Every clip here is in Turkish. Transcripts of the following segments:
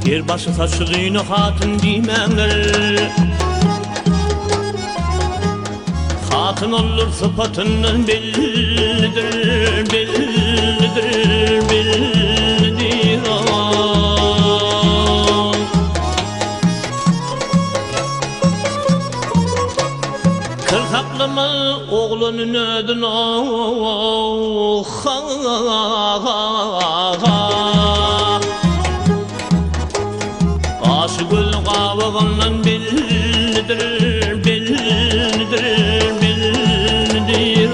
Yer başı saçılığını hatun diymenler. Hatun olur sıfatından bellidir, bellidir, bellidir. Kırkaklı mı oğlunun ödün Aşı gül kavağından bellidir, bellidir, bellidir.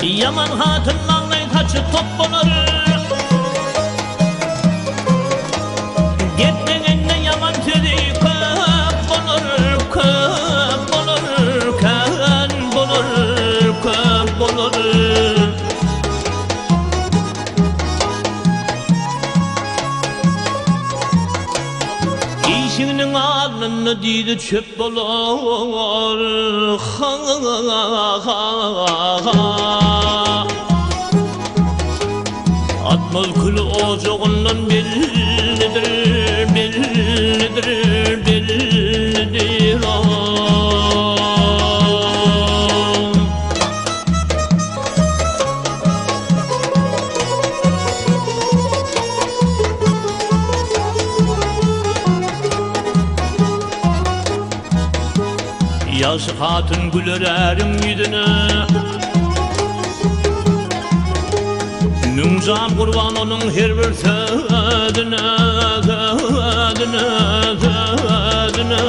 Yaman hatınlarla kaçı toplanır. Gittiğinde yaman tüdü köp bulur, köp bulur, köp bulur, köp bulur. İşinin alnını diydi çöp bulur. Atmaz külü ocağından bellidir, bellidir, bellidir. Yaş hatun güler erim yüzüne, Nümcan kurban onun her bir sözüne, sözüne, sözüne.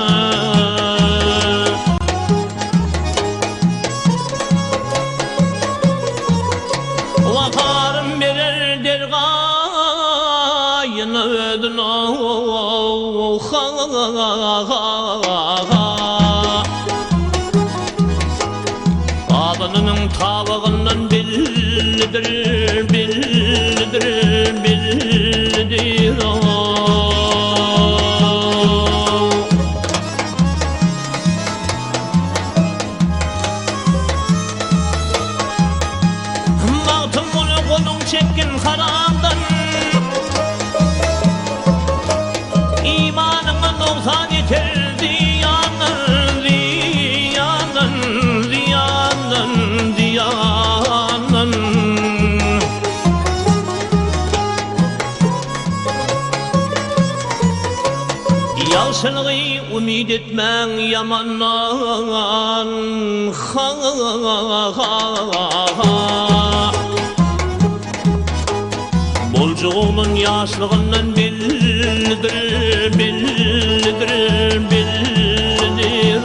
Vakarım verir dergayını ödüne. Adının tavağından bellidir, bellidir, bellidir. Baktım onu kolun çekkin haramdan, imanıma noksan yeter ziyanın, ziyanın, ziyanın, ziyanın. Yaşılığı ümid etmen yamandan. Bolcu oğlun yaşlığından bellidir, bellidir, bellidir.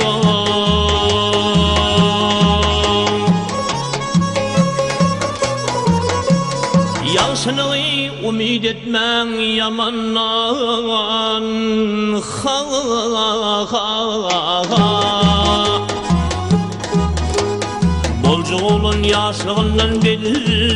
Yaşlığı ümid etmen yamandan. Bolcu oğlun yaşlığından bellidir.